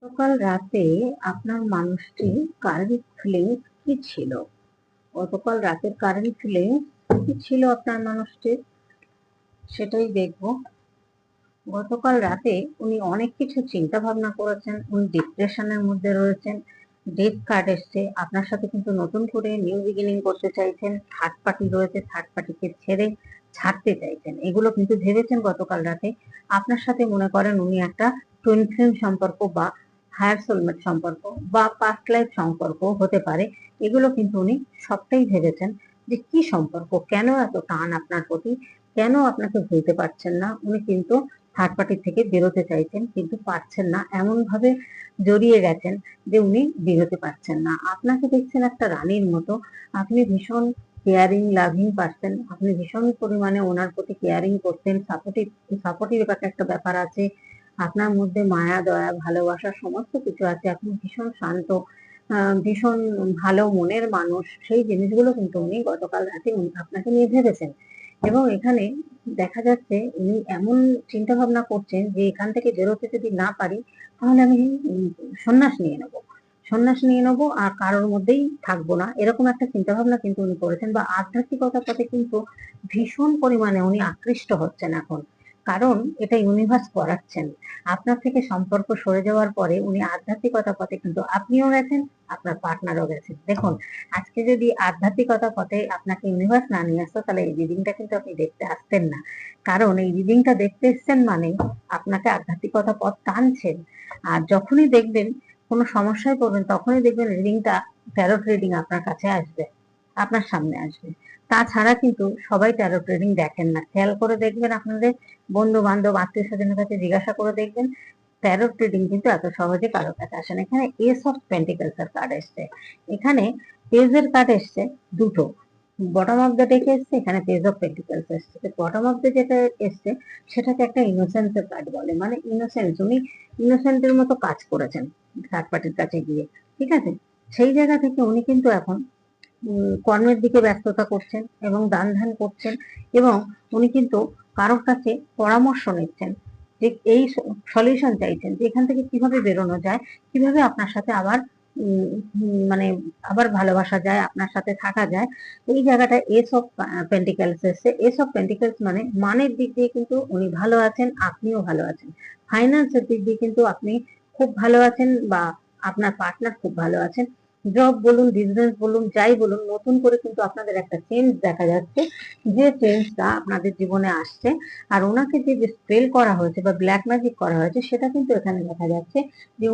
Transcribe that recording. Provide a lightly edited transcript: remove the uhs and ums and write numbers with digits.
গতকাল রাতে আপনার মানুষটির কারেন্ট ফিলিংস কি ছিল? গতকাল রাতের কারেন্ট ফিলিংস কি ছিল আপনার মানুষটির, সেটাই দেখবো। গতকাল রাতে উনি অনেক কিছু চিন্তা ভাবনা করেছেন, উনি ডিপ্রেশনের মধ্যে রয়েছেন। ডেথ কার্ড এসছে, আপনার সাথে কিন্তু নতুন করে নিউ বিগিনিং করতে চাইছেন। থার্ড পার্টি রয়েছে, থার্ড পার্টিকে ছেড়ে ছাড়তে চাইছেন, এগুলো কিন্তু ভেবেছেন গতকাল রাতে। আপনার সাথে মনে করেন উনি একটা টুইন ফ্লেম সম্পর্ক বা হায়ার সোলমেট সম্পর্ক বা পাস্ট লাইফ সম্পর্ক হতে পারে, এগুলো কিন্তু উনি সবটাই ভেবেছেন। যে কি সম্পর্ক, কেন এত টান আপনার প্রতি, কেন আপনাকে ভুলতে পারছেন না। উনি কিন্তু থার্ড পার্টি থেকে বেরোতে চাইছেন কিন্তু পারছেন না, এমন ভাবে জড়িয়ে গেছেন যে উনি বেরোতে পারছেন না। আপনাকে দেখছেন একটা রানীর মতো, আপনি ভীষণ কেয়ারিং লাভিং পারসন, আপনি ভীষণ পরিমাণে ওনার প্রতি কেয়ারিং করতেন, সাপোর্টিভ সাপোর্টিভ একটা ব্যাপার আছে আপনার মধ্যে, মায়া দয়া ভালোবাসা সমস্ত কিছু আছে। আপনি ভীষণ শান্ত, ভীষণ ভালো মনের মানুষ, সেই জিনিসগুলো কিন্তু উনি গতকাল রাতে আপনাকে নিয়ে ভেবেছেন। এবং এখানে দেখা যাচ্ছে উনি এমন চিন্তা ভাবনা করছেন যে এখান থেকে বেরোতে যদি না পারি তাহলে আমি সন্ন্যাস নিয়ে নেবো, সন্ন্যাস নিয়ে নেবো আর কারোর মধ্যেই থাকবো না, এরকম একটা চিন্তা ভাবনা কিন্তু উনি করেছেন। বা আধ্যাত্মিকতার পথে কিন্তু ভীষণ পরিমাণে উনি আকৃষ্ট হচ্ছেন এখন, কারণ এটা ইউনিভার্স করাচ্ছেন। আপনার থেকে সম্পর্ক সরে যাওয়ার পরে উনি আধ্যাত্মিকতার পথে কিন্তু আপনিও গেছেন, আপনার পার্টনারও গেছেন। দেখুন, আজকে যদি আধ্যাত্মিকতা পথে আপনাকে ইউনিভার্স না নিয়ে আসতো তাহলে এই রিডিংটা কিন্তু আপনি দেখতে আসতেন না। কারণ এই রিডিংটা দেখতে এসছেন মানে আপনাকে আধ্যাত্মিকতা পথ টানছেন। আর যখনই দেখবেন কোনো সমস্যায় পড়বেন তখনই দেখবেন রিডিংটা, ট্যারোট রিডিং আপনার কাছে আসবে, আপনার সামনে আসবে। তাছাড়া কিন্তু সবাই ট্যারোট রিডিং দেখেন না, খেয়াল করে দেখবেন, আপনাদের বন্ধু বান্ধব আত্মীয় স্বজনের কাছে জিজ্ঞাসা করে দেখবেন, ট্যারোট রিডিং কিন্তু এত সহজে কারো কাছে আসে না। এখানে এস অফ পেন্টিকলস এর কার্ড এসছে, এখানে পেজের কার্ড এসছে দুটো, বটম অফ দ্য ডেকে এসছে, এখানে পেজ অফ পেন্টিকলস এসছে। বটম অফ দ্য যেটা এসছে সেটাকে একটা ইনোসেন্স এর কার্ড বলে, মানে ইনোসেন্স, উনি ইনোসেন্টের মতো কাজ করেছেন থার্ড পার্টির কাছে গিয়ে, ঠিক আছে। সেই জায়গা থেকে উনি কিন্তু এখন কর্মের দিকে ব্যস্ততা করছেন এবং দান ধ্যান করছেন, এবং উনি কিন্তু কারোর কাছে পরামর্শ নিচ্ছেন, যে এই সলিউশন চাইছেন যে এখান থেকে কিভাবে বেরোনো যায়, কিভাবে আপনার সাথে আবার মানে আবার ভালোবাসা যায়, আপনার সাথে থাকা যায়। এই জায়গাটা এস অফ পেন্টিকলস এসছে। এস অফ পেন্টিকলস মানে মানের দিক দিয়ে কিন্তু উনি ভালো আছেন, আপনিও ভালো আছেন। ফাইন্যান্সের দিক দিয়ে কিন্তু আপনি খুব ভালো আছেন বা আপনার পার্টনার খুব ভালো আছেন। জব বলুন, বিজনেস বলুন, যাই বলুন, নতুন করে কিন্তু আপনাদের একটা চেঞ্জ দেখা যাচ্ছে, যে চেঞ্জটা আপনাদের জীবনে আসছে। আর ওনাকে যে স্পেল করা হয়েছে বা ব্ল্যাক ম্যাজিক করা হয়েছে সেটা কিন্তু এখানে দেখা যাচ্ছে যে